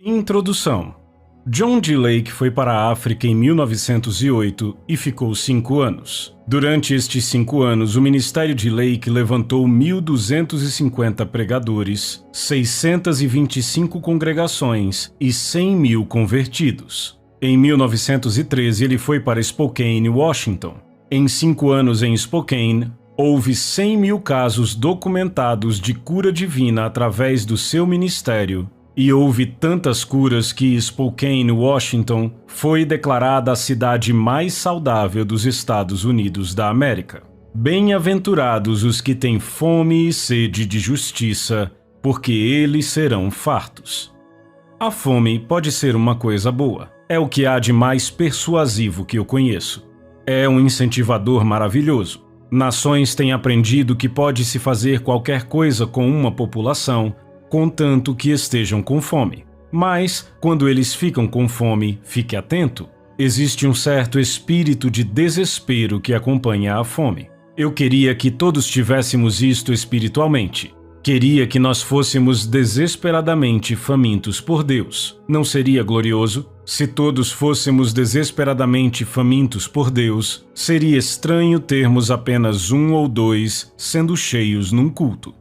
Introdução. John D. Lake foi para a África em 1908 e ficou 5 anos. Durante estes 5 anos, o Ministério de Lake levantou 1.250 pregadores, 625 congregações e 100 mil convertidos. Em 1913, ele foi para Spokane, Washington. Em 5 anos em Spokane, houve 100 mil casos documentados de cura divina através do seu ministério. E houve tantas curas que Spokane, Washington, foi declarada a cidade mais saudável dos Estados Unidos da América. Bem-aventurados os que têm fome e sede de justiça, porque eles serão fartos. A fome pode ser uma coisa boa. É o que há de mais persuasivo que eu conheço. É um incentivador maravilhoso. Nações têm aprendido que pode-se fazer qualquer coisa com uma população, contanto que estejam com fome. Mas, quando eles ficam com fome, fique atento. Existe um certo espírito de desespero que acompanha a fome. Eu queria que todos tivéssemos isto espiritualmente. Queria que nós fôssemos desesperadamente famintos por Deus. Não seria glorioso? Se todos fôssemos desesperadamente famintos por Deus, seria estranho termos apenas 1 ou 2 sendo cheios num culto.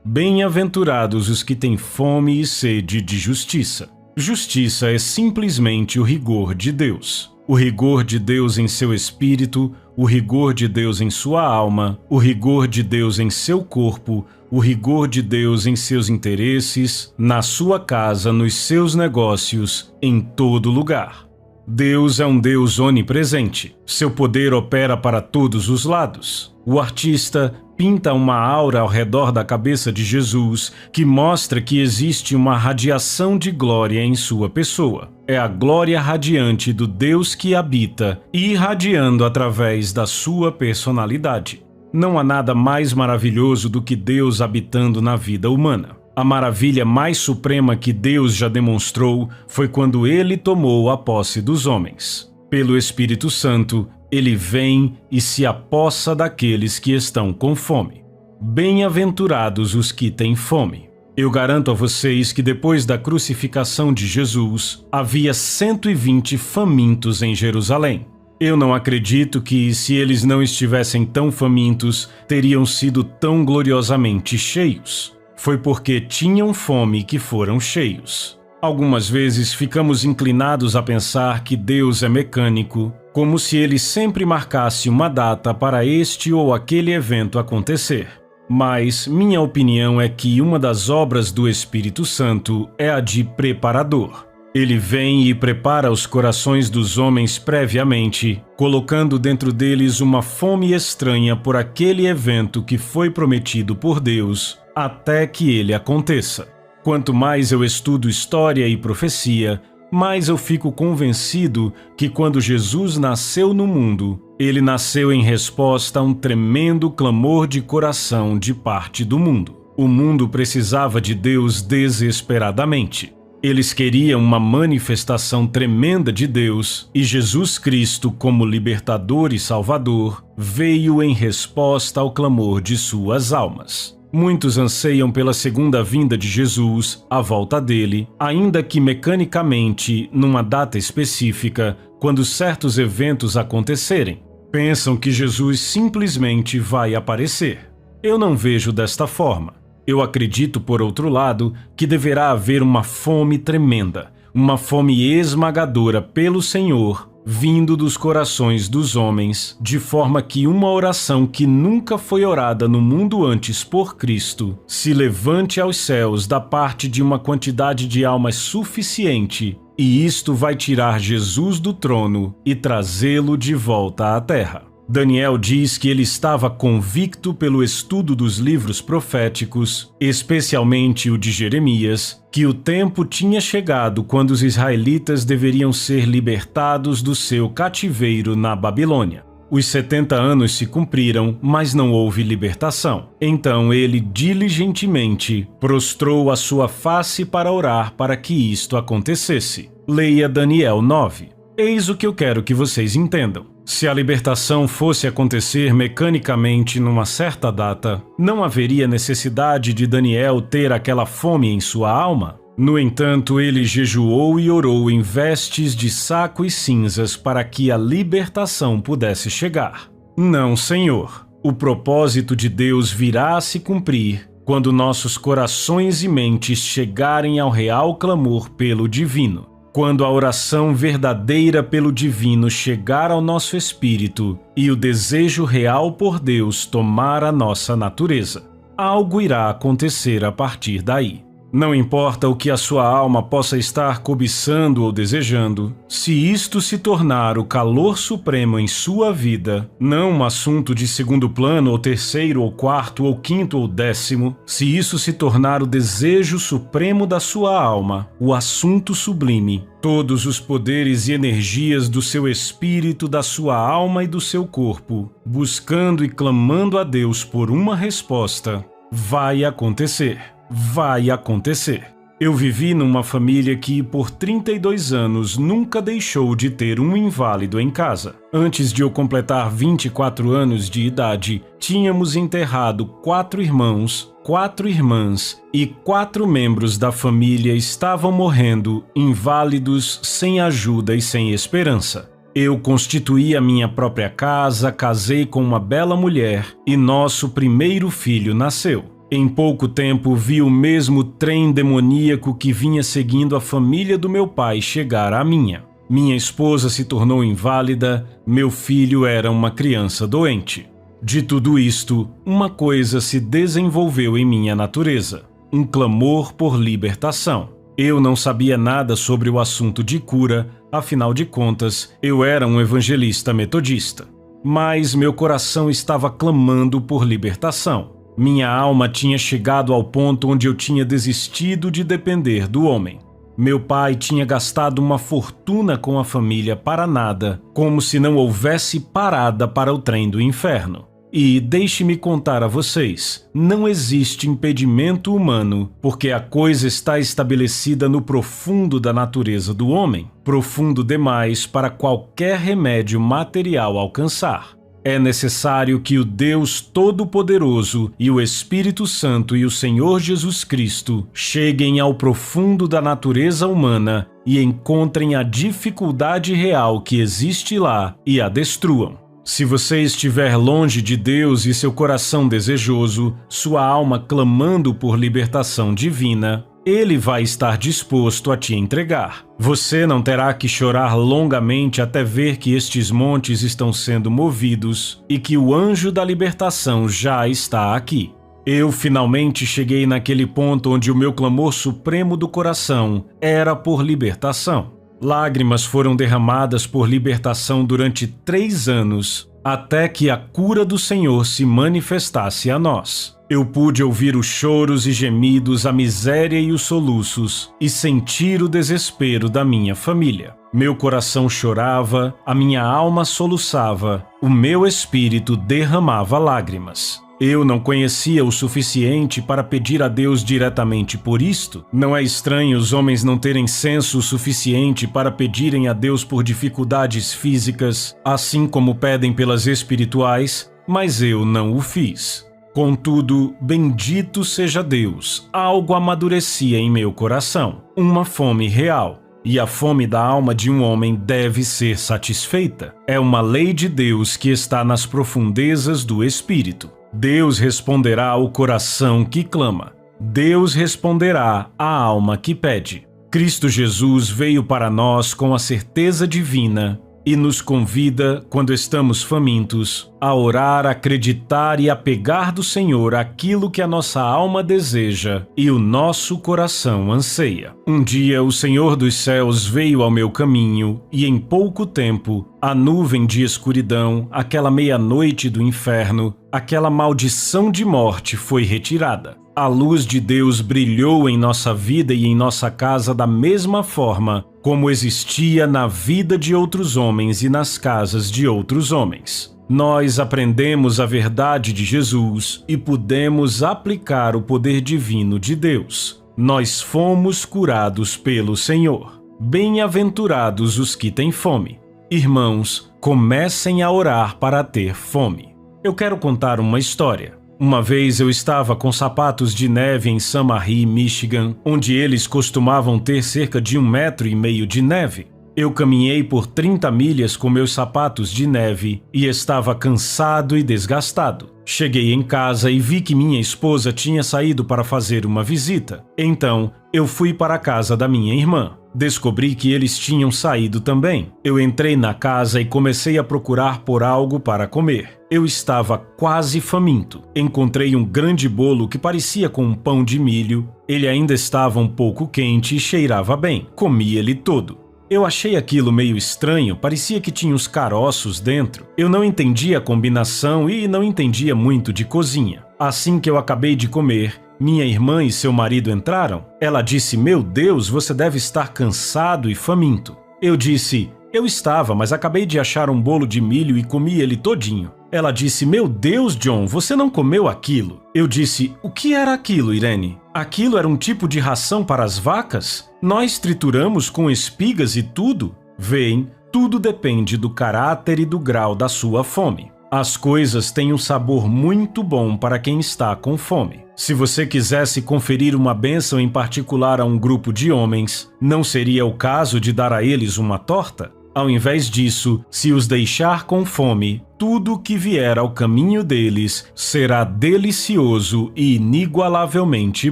Bem-aventurados os que têm fome e sede de justiça. Justiça é simplesmente o rigor de Deus. O rigor de Deus em seu espírito, o rigor de Deus em sua alma, o rigor de Deus em seu corpo, o rigor de Deus em seus interesses, na sua casa, nos seus negócios, em todo lugar. Deus é um Deus onipresente. Seu poder opera para todos os lados. O artista pinta uma aura ao redor da cabeça de Jesus que mostra que existe uma radiação de glória em sua pessoa. É a glória radiante do Deus que habita, irradiando através da sua personalidade. Não há nada mais maravilhoso do que Deus habitando na vida humana. A maravilha mais suprema que Deus já demonstrou foi quando Ele tomou a posse dos homens. Pelo Espírito Santo, Ele vem e se apossa daqueles que estão com fome. Bem-aventurados os que têm fome. Eu garanto a vocês que depois da crucificação de Jesus, havia 120 famintos em Jerusalém. Eu não acredito que, se eles não estivessem tão famintos, teriam sido tão gloriosamente cheios. Foi porque tinham fome que foram cheios. Algumas vezes ficamos inclinados a pensar que Deus é mecânico, como se Ele sempre marcasse uma data para este ou aquele evento acontecer. Mas minha opinião é que uma das obras do Espírito Santo é a de preparador. Ele vem e prepara os corações dos homens previamente, colocando dentro deles uma fome estranha por aquele evento que foi prometido por Deus, até que ele aconteça. Quanto mais eu estudo história e profecia, mais eu fico convencido que quando Jesus nasceu no mundo, ele nasceu em resposta a um tremendo clamor de coração de parte do mundo. O mundo precisava de Deus desesperadamente. Eles queriam uma manifestação tremenda de Deus, e Jesus Cristo, como libertador e salvador, veio em resposta ao clamor de suas almas. Muitos anseiam pela segunda vinda de Jesus, a volta dele, ainda que mecanicamente, numa data específica, quando certos eventos acontecerem. Pensam que Jesus simplesmente vai aparecer. Eu não vejo desta forma. Eu acredito, por outro lado, que deverá haver uma fome tremenda, uma fome esmagadora pelo Senhor, vindo dos corações dos homens, de forma que uma oração que nunca foi orada no mundo antes por Cristo se levante aos céus da parte de uma quantidade de almas suficiente, e isto vai tirar Jesus do trono e trazê-lo de volta à terra. Daniel diz que ele estava convicto pelo estudo dos livros proféticos, especialmente o de Jeremias, que o tempo tinha chegado quando os israelitas deveriam ser libertados do seu cativeiro na Babilônia. Os 70 anos se cumpriram, mas não houve libertação. Então ele diligentemente prostrou a sua face para orar para que isto acontecesse. Leia Daniel 9. Eis o que eu quero que vocês entendam. Se a libertação fosse acontecer mecanicamente numa certa data, não haveria necessidade de Daniel ter aquela fome em sua alma? No entanto, ele jejuou e orou em vestes de saco e cinzas para que a libertação pudesse chegar. Não, Senhor. O propósito de Deus virá a se cumprir quando nossos corações e mentes chegarem ao real clamor pelo divino. Quando a oração verdadeira pelo divino chegar ao nosso espírito e o desejo real por Deus tomar a nossa natureza, algo irá acontecer a partir daí. Não importa o que a sua alma possa estar cobiçando ou desejando, se isto se tornar o calor supremo em sua vida, não um assunto de segundo plano ou terceiro ou quarto ou quinto ou décimo, se isso se tornar o desejo supremo da sua alma, o assunto sublime, todos os poderes e energias do seu espírito, da sua alma e do seu corpo, buscando e clamando a Deus por uma resposta, vai acontecer. Vai acontecer. Eu vivi numa família que, por 32 anos, nunca deixou de ter um inválido em casa. Antes de eu completar 24 anos de idade, tínhamos enterrado 4 irmãos, 4 irmãs e 4 membros da família estavam morrendo, inválidos, sem ajuda e sem esperança. Eu constituí a minha própria casa, casei com uma bela mulher e nosso primeiro filho nasceu. Em pouco tempo vi o mesmo trem demoníaco que vinha seguindo a família do meu pai chegar à minha. Minha esposa se tornou inválida, meu filho era uma criança doente. De tudo isto, uma coisa se desenvolveu em minha natureza: um clamor por libertação. Eu não sabia nada sobre o assunto de cura, afinal de contas, eu era um evangelista metodista. Mas meu coração estava clamando por libertação. Minha alma tinha chegado ao ponto onde eu tinha desistido de depender do homem. Meu pai tinha gastado uma fortuna com a família para nada, como se não houvesse parada para o trem do inferno. E deixe-me contar a vocês, não existe impedimento humano, porque a coisa está estabelecida no profundo da natureza do homem, profundo demais para qualquer remédio material alcançar. É necessário que o Deus Todo-Poderoso e o Espírito Santo e o Senhor Jesus Cristo cheguem ao profundo da natureza humana e encontrem a dificuldade real que existe lá e a destruam. Se você estiver longe de Deus e seu coração desejoso, sua alma clamando por libertação divina, Ele vai estar disposto a te entregar. Você não terá que chorar longamente até ver que estes montes estão sendo movidos e que o anjo da libertação já está aqui. Eu finalmente cheguei naquele ponto onde o meu clamor supremo do coração era por libertação. Lágrimas foram derramadas por libertação durante 3 anos, até que a cura do Senhor se manifestasse a nós. Eu pude ouvir os choros e gemidos, a miséria e os soluços, e sentir o desespero da minha família. Meu coração chorava, a minha alma soluçava, o meu espírito derramava lágrimas. Eu não conhecia o suficiente para pedir a Deus diretamente por isto. Não é estranho os homens não terem senso suficiente para pedirem a Deus por dificuldades físicas, assim como pedem pelas espirituais, mas eu não o fiz. Contudo, bendito seja Deus, algo amadurecia em meu coração, uma fome real. E a fome da alma de um homem deve ser satisfeita. É uma lei de Deus que está nas profundezas do espírito. Deus responderá ao coração que clama. Deus responderá à alma que pede. Cristo Jesus veio para nós com a certeza divina e nos convida, quando estamos famintos, a orar, acreditar e a pegar do Senhor aquilo que a nossa alma deseja e o nosso coração anseia. Um dia o Senhor dos céus veio ao meu caminho e em pouco tempo a nuvem de escuridão, aquela meia-noite do inferno, aquela maldição de morte foi retirada. A luz de Deus brilhou em nossa vida e em nossa casa da mesma forma como existia na vida de outros homens e nas casas de outros homens. Nós aprendemos a verdade de Jesus e pudemos aplicar o poder divino de Deus. Nós fomos curados pelo Senhor. Bem-aventurados os que têm fome. Irmãos, comecem a orar para ter fome. Eu quero contar uma história. Uma vez eu estava com sapatos de neve em Samaria, Michigan, onde eles costumavam ter cerca de 1,5 metro de neve. Eu caminhei por 30 milhas com meus sapatos de neve e estava cansado e desgastado. Cheguei em casa e vi que minha esposa tinha saído para fazer uma visita. Então, eu fui para a casa da minha irmã. Descobri que eles tinham saído também. Eu entrei na casa e comecei a procurar por algo para comer. Eu estava quase faminto. Encontrei um grande bolo que parecia com um pão de milho. Ele ainda estava um pouco quente e cheirava bem. Comi ele todo. Eu achei aquilo meio estranho, parecia que tinha uns caroços dentro. Eu não entendia a combinação e não entendia muito de cozinha. Assim que eu acabei de comer, minha irmã e seu marido entraram. Ela disse: "Meu Deus, você deve estar cansado e faminto." Eu disse: "Eu estava, mas acabei de achar um bolo de milho e comi ele todinho." Ela disse: "Meu Deus, John, você não comeu aquilo." Eu disse: "O que era aquilo, Irene?" "Aquilo era um tipo de ração para as vacas? Nós trituramos com espigas e tudo." Veem, tudo depende do caráter e do grau da sua fome. As coisas têm um sabor muito bom para quem está com fome. Se você quisesse conferir uma bênção em particular a um grupo de homens, não seria o caso de dar a eles uma torta? Ao invés disso, se os deixar com fome, tudo que vier ao caminho deles será delicioso e inigualavelmente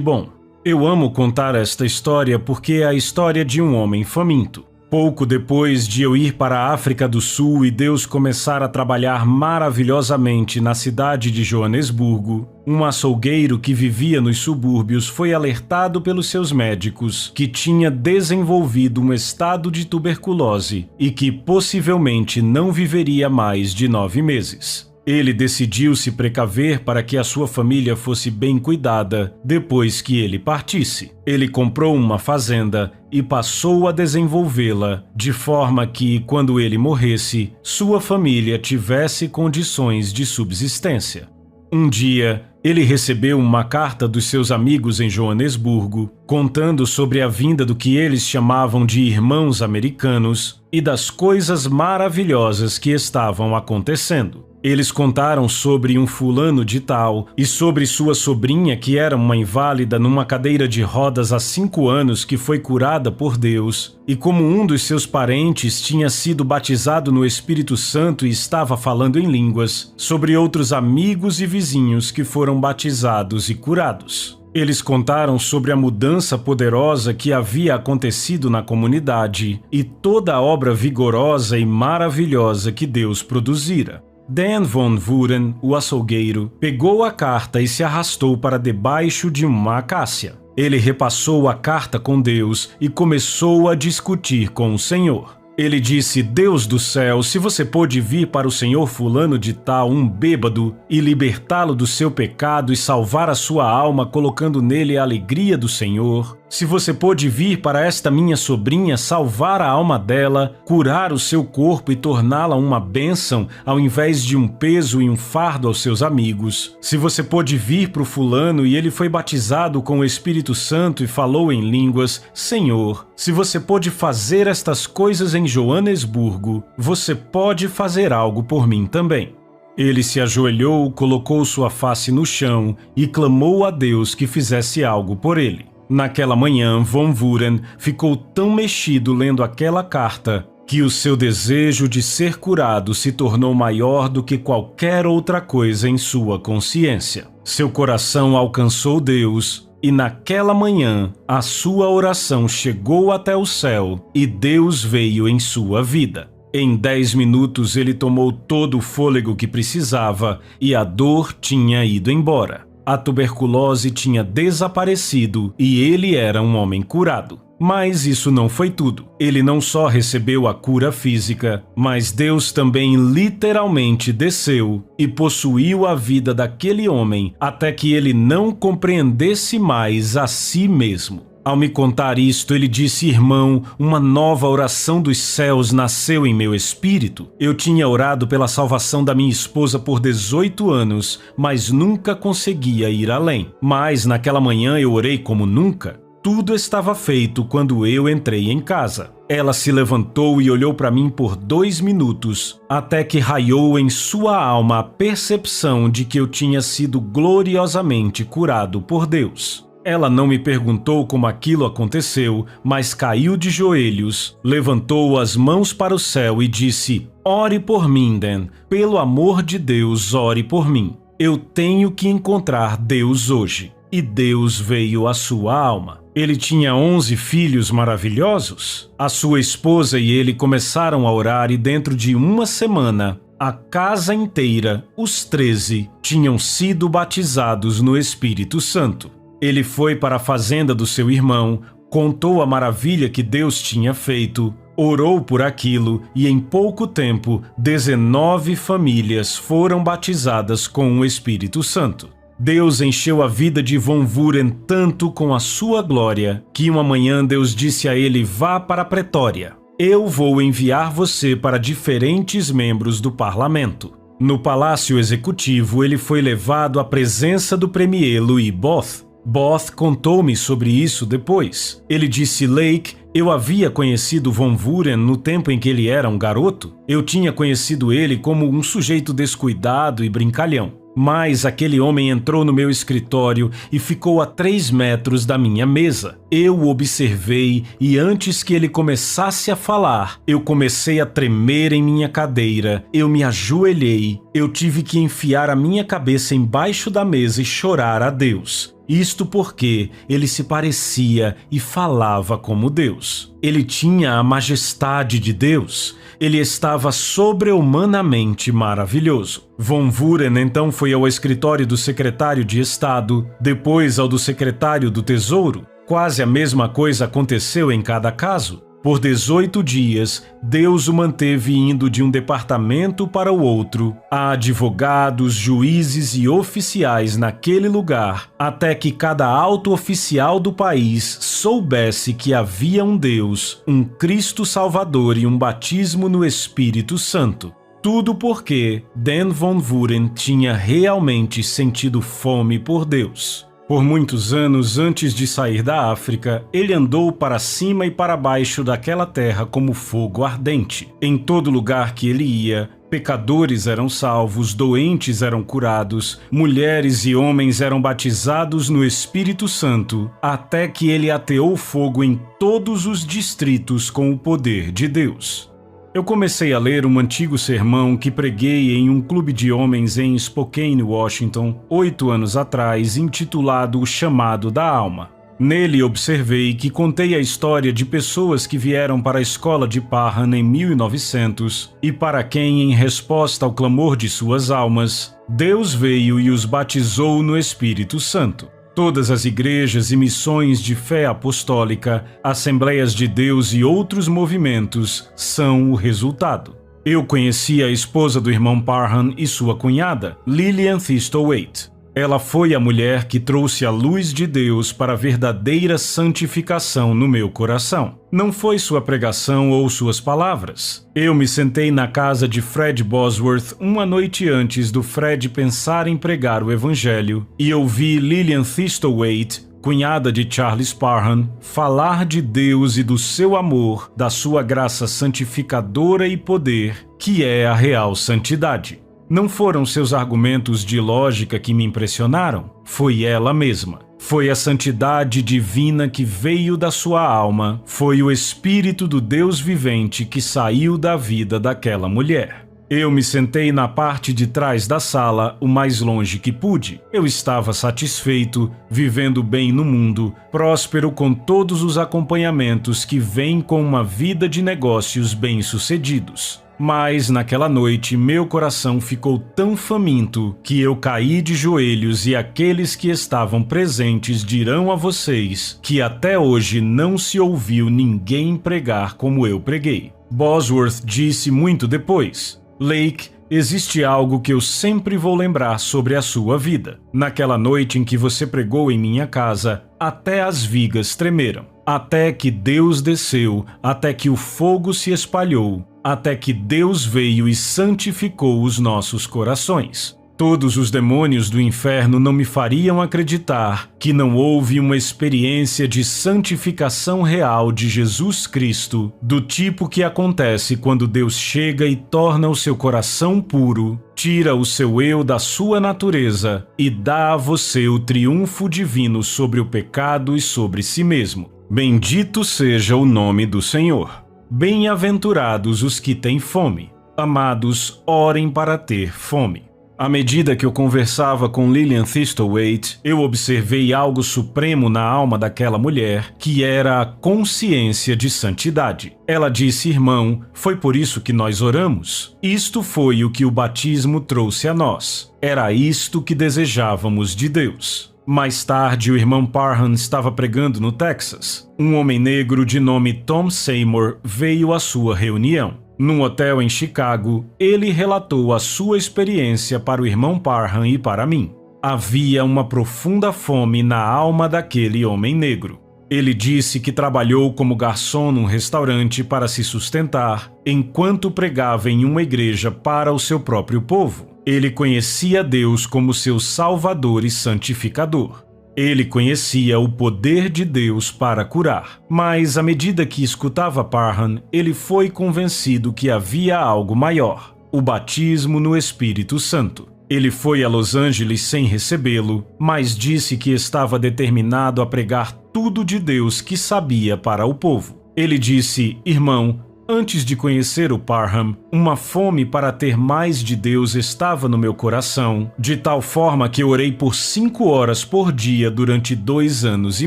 bom. Eu amo contar esta história porque é a história de um homem faminto. Pouco depois de eu ir para a África do Sul e Deus começar a trabalhar maravilhosamente na cidade de Joanesburgo, um açougueiro que vivia nos subúrbios foi alertado pelos seus médicos que tinha desenvolvido um estado de tuberculose e que possivelmente não viveria mais de 9 meses. Ele decidiu se precaver para que a sua família fosse bem cuidada depois que ele partisse. Ele comprou uma fazenda e passou a desenvolvê-la de forma que, quando ele morresse, sua família tivesse condições de subsistência. Um dia, ele recebeu uma carta dos seus amigos em Joanesburgo, contando sobre a vinda do que eles chamavam de irmãos americanos e das coisas maravilhosas que estavam acontecendo. Eles contaram sobre um fulano de tal e sobre sua sobrinha que era uma inválida numa cadeira de rodas há 5 anos que foi curada por Deus, e como um dos seus parentes tinha sido batizado no Espírito Santo e estava falando em línguas, sobre outros amigos e vizinhos que foram batizados e curados. Eles contaram sobre a mudança poderosa que havia acontecido na comunidade e toda a obra vigorosa e maravilhosa que Deus produzira. Dan Von Vuren, o açougueiro, pegou a carta e se arrastou para debaixo de uma acácia. Ele repassou a carta com Deus e começou a discutir com o Senhor. Ele disse: "Deus do céu, se você pôde vir para o senhor fulano de tal, um bêbado, e libertá-lo do seu pecado e salvar a sua alma colocando nele a alegria do Senhor, se você pôde vir para esta minha sobrinha salvar a alma dela, curar o seu corpo e torná-la uma bênção ao invés de um peso e um fardo aos seus amigos, se você pôde vir para o fulano e ele foi batizado com o Espírito Santo e falou em línguas, Senhor, se você pôde fazer estas coisas em Joanesburgo, você pode fazer algo por mim também." Ele se ajoelhou, colocou sua face no chão e clamou a Deus que fizesse algo por ele. Naquela manhã, Von Vuren ficou tão mexido lendo aquela carta que o seu desejo de ser curado se tornou maior do que qualquer outra coisa em sua consciência. Seu coração alcançou Deus e naquela manhã a sua oração chegou até o céu e Deus veio em sua vida. Em 10 minutos ele tomou todo o fôlego que precisava e a dor tinha ido embora. A tuberculose tinha desaparecido e ele era um homem curado. Mas isso não foi tudo. Ele não só recebeu a cura física, mas Deus também literalmente desceu e possuiu a vida daquele homem até que ele não compreendesse mais a si mesmo. Ao me contar isto, ele disse: "Irmão, uma nova oração dos céus nasceu em meu espírito. Eu tinha orado pela salvação da minha esposa por 18 anos, mas nunca conseguia ir além. Mas naquela manhã eu orei como nunca. Tudo estava feito quando eu entrei em casa. Ela se levantou e olhou para mim por 2 minutos, até que raiou em sua alma a percepção de que eu tinha sido gloriosamente curado por Deus. Ela não me perguntou como aquilo aconteceu, mas caiu de joelhos, levantou as mãos para o céu e disse: "Ore por mim, Dan. Pelo amor de Deus, ore por mim. Eu tenho que encontrar Deus hoje." E Deus veio à sua alma. Ele tinha 11 filhos maravilhosos. A sua esposa e ele começaram a orar e dentro de uma semana, a casa inteira, os 13, tinham sido batizados no Espírito Santo. Ele foi para a fazenda do seu irmão, contou a maravilha que Deus tinha feito, orou por aquilo e em pouco tempo 19 famílias foram batizadas com o Espírito Santo. Deus encheu a vida de Von Vuren tanto com a sua glória que uma manhã Deus disse a ele: "Vá para Pretória. Eu vou enviar você para diferentes membros do parlamento." No palácio executivo, ele foi levado à presença do premier Louis Botha. Botha contou-me sobre isso depois. Ele disse: "Lake, eu havia conhecido Von Vuren no tempo em que ele era um garoto. Eu tinha conhecido ele como um sujeito descuidado e brincalhão. Mas aquele homem entrou no meu escritório e ficou a 3 metros da minha mesa. Eu o observei e antes que ele começasse a falar, eu comecei a tremer em minha cadeira. Eu me ajoelhei. Eu tive que enfiar a minha cabeça embaixo da mesa e chorar a Deus. Isto porque ele se parecia e falava como Deus. Ele tinha a majestade de Deus. Ele estava sobre-humanamente maravilhoso." Von Vuren então foi ao escritório do secretário de Estado, depois ao do secretário do Tesouro. Quase a mesma coisa aconteceu em cada caso. Por 18 dias, Deus o manteve indo de um departamento para o outro. Há advogados, juízes e oficiais naquele lugar, até que cada alto oficial do país soubesse que havia um Deus, um Cristo Salvador e um batismo no Espírito Santo. Tudo porque Dan Von Vuren tinha realmente sentido fome por Deus. Por muitos anos antes de sair da África, ele andou para cima e para baixo daquela terra como fogo ardente. Em todo lugar que ele ia, pecadores eram salvos, doentes eram curados, mulheres e homens eram batizados no Espírito Santo, até que ele ateou fogo em todos os distritos com o poder de Deus. Eu comecei a ler um antigo sermão que preguei em um clube de homens em Spokane, Washington, 8 anos atrás, intitulado O Chamado da Alma. Nele observei que contei a história de pessoas que vieram para a escola de Parham em 1900 e para quem, em resposta ao clamor de suas almas, Deus veio e os batizou no Espírito Santo. Todas as igrejas e missões de fé apostólica, Assembleias de Deus e outros movimentos são o resultado. Eu conheci a esposa do irmão Parham e sua cunhada, Lillian Thistlethwaite. Ela foi a mulher que trouxe a luz de Deus para a verdadeira santificação no meu coração. Não foi sua pregação ou suas palavras. Eu me sentei na casa de Fred Bosworth uma noite antes do Fred pensar em pregar o evangelho e ouvi Lillian Thistlethwaite, cunhada de Charles Parham, falar de Deus e do seu amor, da sua graça santificadora e poder, que é a real santidade. Não foram seus argumentos de lógica que me impressionaram, foi ela mesma. Foi a santidade divina que veio da sua alma, foi o Espírito do Deus vivente que saiu da vida daquela mulher. Eu me sentei na parte de trás da sala, o mais longe que pude. Eu estava satisfeito, vivendo bem no mundo, próspero com todos os acompanhamentos que vêm com uma vida de negócios bem-sucedidos. Mas naquela noite meu coração ficou tão faminto que eu caí de joelhos e aqueles que estavam presentes dirão a vocês que até hoje não se ouviu ninguém pregar como eu preguei. Bosworth disse muito depois: "Lake, existe algo que eu sempre vou lembrar sobre a sua vida. Naquela noite em que você pregou em minha casa, até as vigas tremeram. Até que Deus desceu, até que o fogo se espalhou, até que Deus veio e santificou os nossos corações. Todos os demônios do inferno não me fariam acreditar que não houve uma experiência de santificação real de Jesus Cristo, do tipo que acontece quando Deus chega e torna o seu coração puro, tira o seu eu da sua natureza e dá a você o triunfo divino sobre o pecado e sobre si mesmo. Bendito seja o nome do Senhor. Bem-aventurados os que têm fome. Amados, orem para ter fome. À medida que eu conversava com Lillian Thistlethwaite, eu observei algo supremo na alma daquela mulher, que era a consciência de santidade. Ela disse: irmão, foi por isso que nós oramos. Isto foi o que o batismo trouxe a nós. Era isto que desejávamos de Deus. Mais tarde, o irmão Parham estava pregando no Texas. Um homem negro de nome Tom Seymour veio à sua reunião. Num hotel em Chicago, ele relatou a sua experiência para o irmão Parham e para mim. Havia uma profunda fome na alma daquele homem negro. Ele disse que trabalhou como garçom num restaurante para se sustentar, enquanto pregava em uma igreja para o seu próprio povo. Ele conhecia Deus como seu Salvador e Santificador. Ele conhecia o poder de Deus para curar, mas à medida que escutava Parham, ele foi convencido que havia algo maior: o batismo no Espírito Santo. Ele foi a Los Angeles sem recebê-lo, mas disse que estava determinado a pregar tudo de Deus que sabia para o povo. Ele disse: irmão, antes de conhecer o Parham, uma fome para ter mais de Deus estava no meu coração, de tal forma que eu orei por 5 horas por dia durante 2 anos e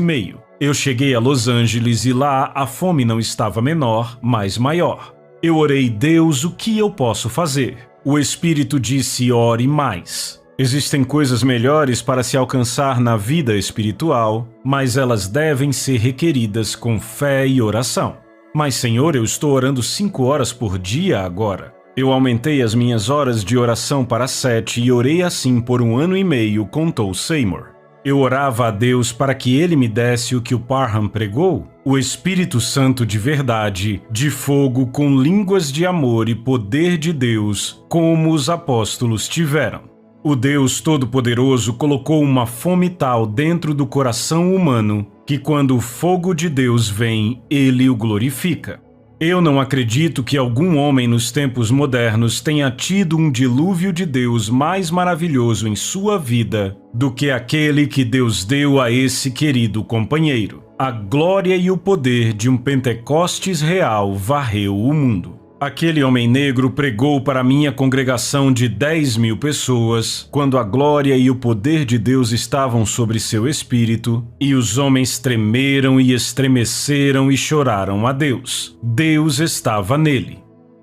meio. Eu cheguei a Los Angeles e lá a fome não estava menor, mas maior. Eu orei: Deus, o que eu posso fazer? O Espírito disse: ore mais. Existem coisas melhores para se alcançar na vida espiritual, mas elas devem ser requeridas com fé e oração. Mas, Senhor, eu estou orando 5 horas por dia agora. Eu aumentei as minhas horas de oração para 7 e orei assim por 1 ano e meio, contou Seymour. Eu orava a Deus para que Ele me desse o que o Parham pregou, o Espírito Santo de verdade, de fogo com línguas de amor e poder de Deus, como os apóstolos tiveram. O Deus Todo-Poderoso colocou uma fome tal dentro do coração humano que quando o fogo de Deus vem, Ele o glorifica. Eu não acredito que algum homem nos tempos modernos tenha tido um dilúvio de Deus mais maravilhoso em sua vida do que aquele que Deus deu a esse querido companheiro. A glória e o poder de um Pentecostes real varreu o mundo. Aquele homem negro pregou para minha congregação de 10.000 pessoas, quando a glória e o poder de Deus estavam sobre seu espírito, e os homens tremeram e estremeceram e choraram a Deus. Deus estava nele.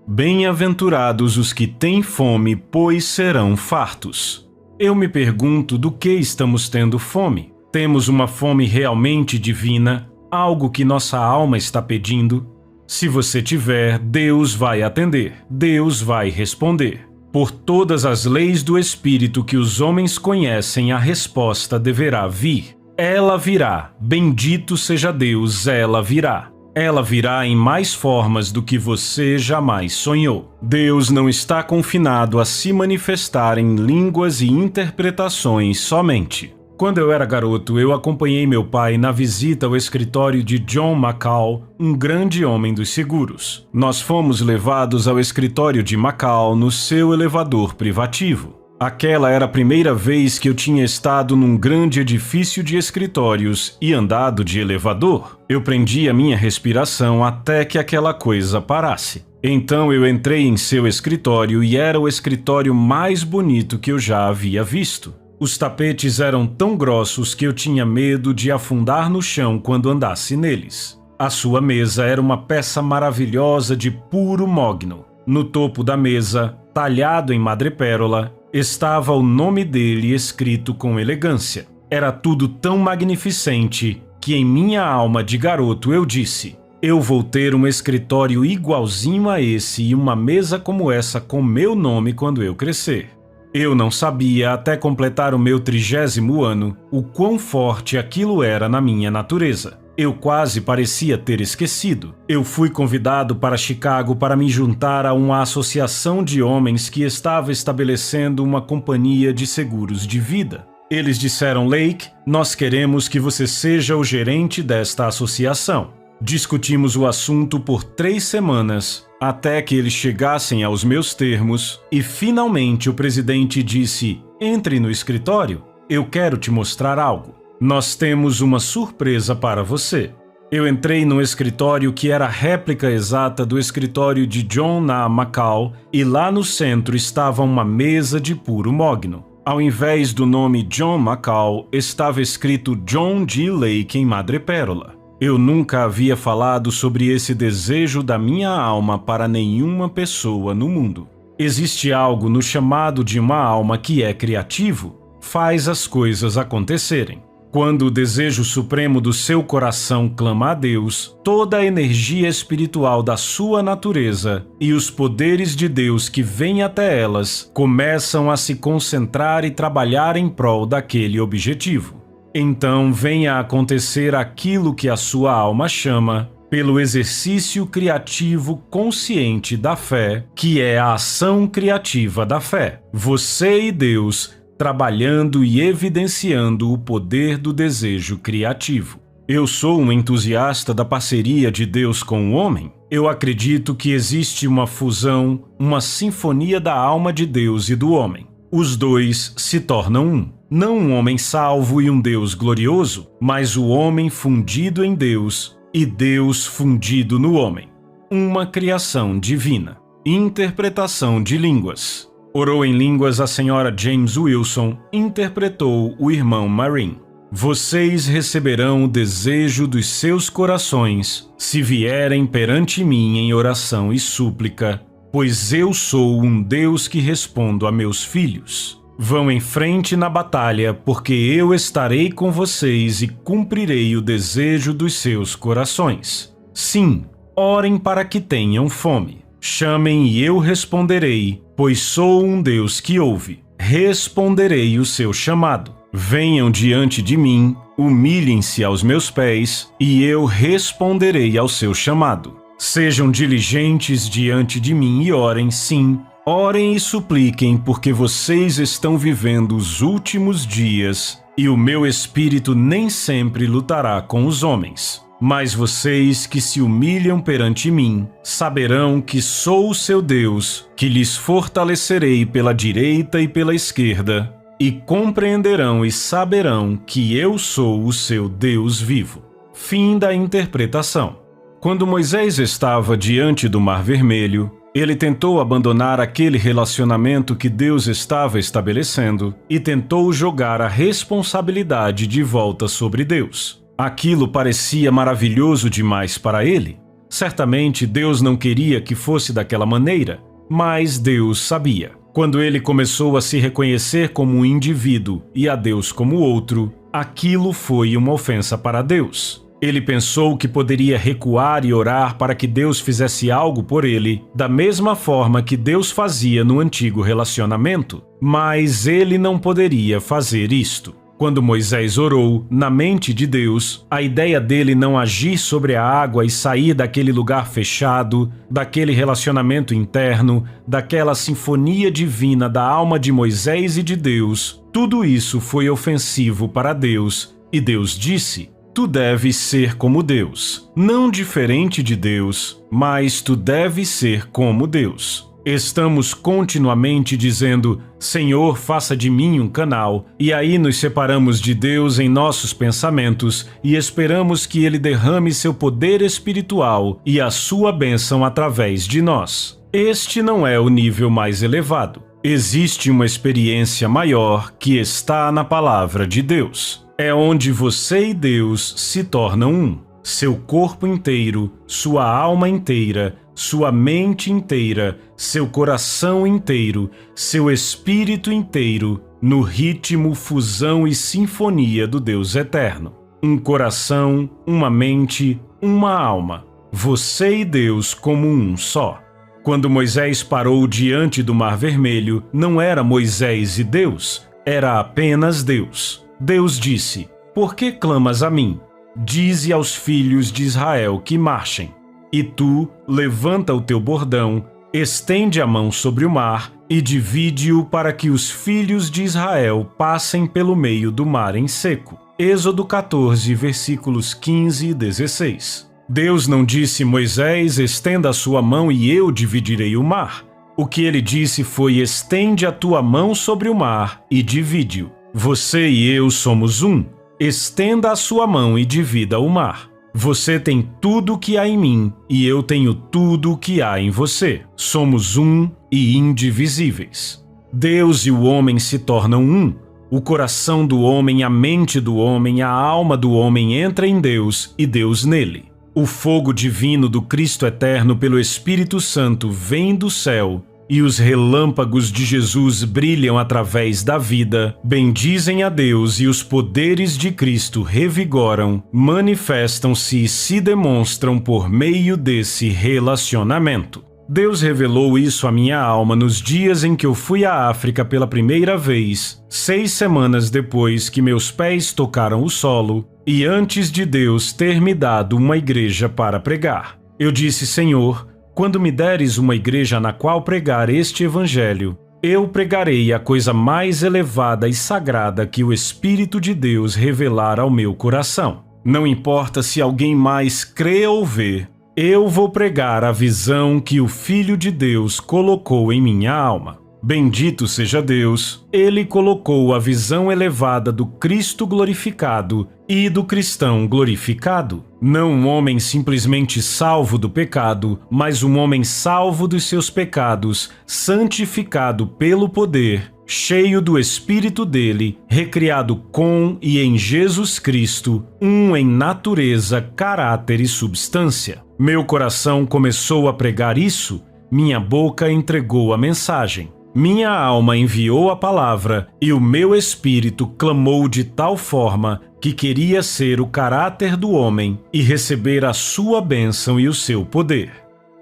Bem-aventurados os que têm fome, pois serão fartos. Eu me pergunto do que estamos tendo fome. Temos uma fome realmente divina, algo que nossa alma está pedindo? Se você tiver, Deus vai atender, Deus vai responder. Por todas as leis do Espírito que os homens conhecem, a resposta deverá vir. Ela virá, bendito seja Deus, ela virá. Ela virá em mais formas do que você jamais sonhou. Deus não está confinado a se manifestar em línguas e interpretações somente. Quando eu era garoto, eu acompanhei meu pai na visita ao escritório de John McCall, um grande homem dos seguros. Nós fomos levados ao escritório de McCall no seu elevador privativo. Aquela era a primeira vez que eu tinha estado num grande edifício de escritórios e andado de elevador. Eu prendi a minha respiração até que aquela coisa parasse. Então eu entrei em seu escritório e era o escritório mais bonito que eu já havia visto. Os tapetes eram tão grossos que eu tinha medo de afundar no chão quando andasse neles. A sua mesa era uma peça maravilhosa de puro mogno. No topo da mesa, talhado em madrepérola, estava o nome dele escrito com elegância. Era tudo tão magnificente que em minha alma de garoto eu disse: eu vou ter um escritório igualzinho a esse e uma mesa como essa com meu nome quando eu crescer. Eu não sabia, até completar o meu 30º ano, o quão forte aquilo era na minha natureza. Eu quase parecia ter esquecido. Eu fui convidado para Chicago para me juntar a uma associação de homens que estava estabelecendo uma companhia de seguros de vida. Eles disseram: Lake, nós queremos que você seja o gerente desta associação. Discutimos o assunto por 3 semanas, até que eles chegassem aos meus termos, e finalmente o presidente disse: entre no escritório, eu quero te mostrar algo. Nós temos uma surpresa para você. Eu entrei no escritório que era a réplica exata do escritório de John A. McCall, e lá no centro estava uma mesa de puro mogno. Ao invés do nome John McCall, estava escrito John G. Lake em madrepérola. Eu nunca havia falado sobre esse desejo da minha alma para nenhuma pessoa no mundo. Existe algo no chamado de uma alma que é criativo, faz as coisas acontecerem. Quando o desejo supremo do seu coração clama a Deus, toda a energia espiritual da sua natureza e os poderes de Deus que vêm até elas começam a se concentrar e trabalhar em prol daquele objetivo. Então vem a acontecer aquilo que a sua alma chama, pelo exercício criativo consciente da fé, que é a ação criativa da fé. Você e Deus trabalhando e evidenciando o poder do desejo criativo. Eu sou um entusiasta da parceria de Deus com o homem. Eu acredito que existe uma fusão, uma sinfonia da alma de Deus e do homem. Os dois se tornam um. Não um homem salvo e um Deus glorioso, mas o homem fundido em Deus e Deus fundido no homem. Uma criação divina. Interpretação de línguas. Orou em línguas a senhora James Wilson, interpretou o irmão Marin. Vocês receberão o desejo dos seus corações, se vierem perante mim em oração e súplica, pois eu sou um Deus que respondo a meus filhos. Vão em frente na batalha, porque eu estarei com vocês e cumprirei o desejo dos seus corações. Sim, orem para que tenham fome. Chamem e eu responderei, pois sou um Deus que ouve. Responderei o seu chamado. Venham diante de mim, humilhem-se aos meus pés, e eu responderei ao seu chamado. Sejam diligentes diante de mim e orem, sim, orem e supliquem, porque vocês estão vivendo os últimos dias, e o meu espírito nem sempre lutará com os homens. Mas vocês que se humilham perante mim, saberão que sou o seu Deus, que lhes fortalecerei pela direita e pela esquerda, e compreenderão e saberão que eu sou o seu Deus vivo. Fim da interpretação. Quando Moisés estava diante do Mar Vermelho, ele tentou abandonar aquele relacionamento que Deus estava estabelecendo e tentou jogar a responsabilidade de volta sobre Deus. Aquilo parecia maravilhoso demais para ele. Certamente Deus não queria que fosse daquela maneira, mas Deus sabia. Quando ele começou a se reconhecer como um indivíduo e a Deus como outro, aquilo foi uma ofensa para Deus. Ele pensou que poderia recuar e orar para que Deus fizesse algo por ele, da mesma forma que Deus fazia no antigo relacionamento, mas ele não poderia fazer isto. Quando Moisés orou, na mente de Deus, a ideia dele não agir sobre a água e sair daquele lugar fechado, daquele relacionamento interno, daquela sinfonia divina da alma de Moisés e de Deus, tudo isso foi ofensivo para Deus, e Deus disse: tu deves ser como Deus, não diferente de Deus, mas tu deves ser como Deus. Estamos continuamente dizendo: Senhor, faça de mim um canal, e aí nos separamos de Deus em nossos pensamentos e esperamos que Ele derrame seu poder espiritual e a sua bênção através de nós. Este não é o nível mais elevado. Existe uma experiência maior que está na palavra de Deus. É onde você e Deus se tornam um. Seu corpo inteiro, sua alma inteira, sua mente inteira, seu coração inteiro, seu espírito inteiro, no ritmo, fusão e sinfonia do Deus eterno. Um coração, uma mente, uma alma. Você e Deus como um só. Quando Moisés parou diante do Mar Vermelho, não era Moisés e Deus, era apenas Deus. Deus disse: por que clamas a mim? dize aos filhos de Israel que marchem. E tu, levanta o teu bordão, estende a mão sobre o mar e divide-o para que os filhos de Israel passem pelo meio do mar em seco. Êxodo 14, versículos 15 e 16. Deus não disse: Moisés, estenda a sua mão e eu dividirei o mar. O que ele disse foi: estende a tua mão sobre o mar e divide-o. Você e eu somos um. Estenda a sua mão e divida o mar. Você tem tudo o que há em mim e eu tenho tudo o que há em você. Somos um e indivisíveis. Deus e o homem se tornam um. O coração do homem, a mente do homem, a alma do homem entra em Deus e Deus nele. O fogo divino do Cristo eterno pelo Espírito Santo vem do céu e os relâmpagos de Jesus brilham através da vida, bendizem a Deus e os poderes de Cristo revigoram, manifestam-se e se demonstram por meio desse relacionamento. Deus revelou isso à minha alma nos dias em que eu fui à África pela primeira vez, 6 semanas depois que meus pés tocaram o solo e antes de Deus ter me dado uma igreja para pregar. Eu disse: Senhor, quando me deres uma igreja na qual pregar este evangelho, eu pregarei a coisa mais elevada e sagrada que o Espírito de Deus revelar ao meu coração. Não importa se alguém mais crê ou vê, eu vou pregar a visão que o Filho de Deus colocou em minha alma. Bendito seja Deus, Ele colocou a visão elevada do Cristo glorificado e do cristão glorificado. Não um homem simplesmente salvo do pecado, mas um homem salvo dos seus pecados, santificado pelo poder, cheio do Espírito dele, recriado com e em Jesus Cristo, um em natureza, caráter e substância. Meu coração começou a pregar isso, minha boca entregou a mensagem. Minha alma enviou a palavra e o meu espírito clamou de tal forma que queria ser o caráter do homem e receber a sua bênção e o seu poder.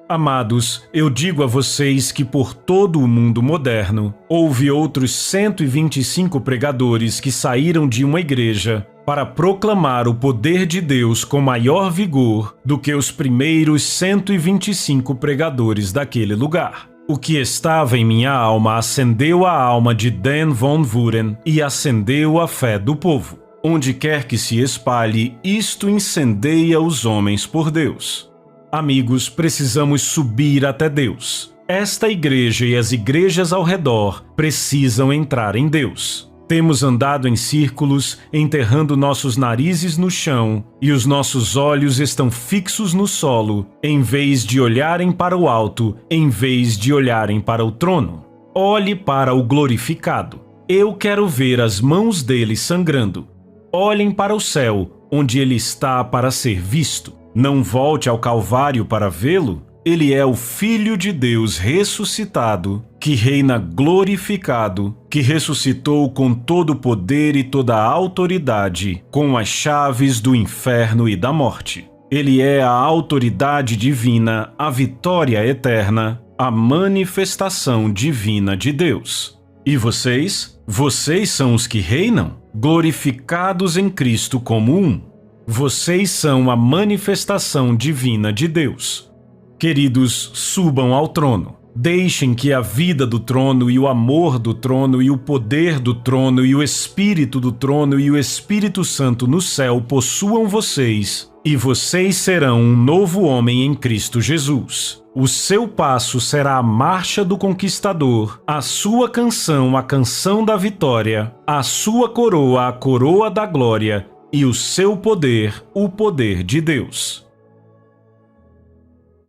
Amados, eu digo a vocês que por todo o mundo moderno, houve outros 125 pregadores que saíram de uma igreja para proclamar o poder de Deus com maior vigor do que os primeiros 125 pregadores daquele lugar. O que estava em minha alma acendeu a alma de Dan Von Vuren e acendeu a fé do povo. Onde quer que se espalhe, isto incendeia os homens por Deus. Amigos, precisamos subir até Deus. Esta igreja e as igrejas ao redor precisam entrar em Deus. Temos andado em círculos, enterrando nossos narizes no chão, e os nossos olhos estão fixos no solo, em vez de olharem para o alto, em vez de olharem para o trono. Olhe para o glorificado. Eu quero ver as mãos dele sangrando. Olhem para o céu, onde ele está para ser visto. Não volte ao Calvário para vê-lo. Ele é o Filho de Deus ressuscitado, que reina glorificado, que ressuscitou com todo o poder e toda a autoridade, com as chaves do inferno e da morte. Ele é a autoridade divina, a vitória eterna, a manifestação divina de Deus. E vocês? Vocês são os que reinam, glorificados em Cristo como um. Vocês são a manifestação divina de Deus. Queridos, subam ao trono. Deixem que a vida do trono e o amor do trono e o poder do trono e o Espírito do trono e o Espírito Santo no céu possuam vocês, e vocês serão um novo homem em Cristo Jesus. O seu passo será a marcha do conquistador, a sua canção, a canção da vitória, a sua coroa, a coroa da glória, e o seu poder, o poder de Deus.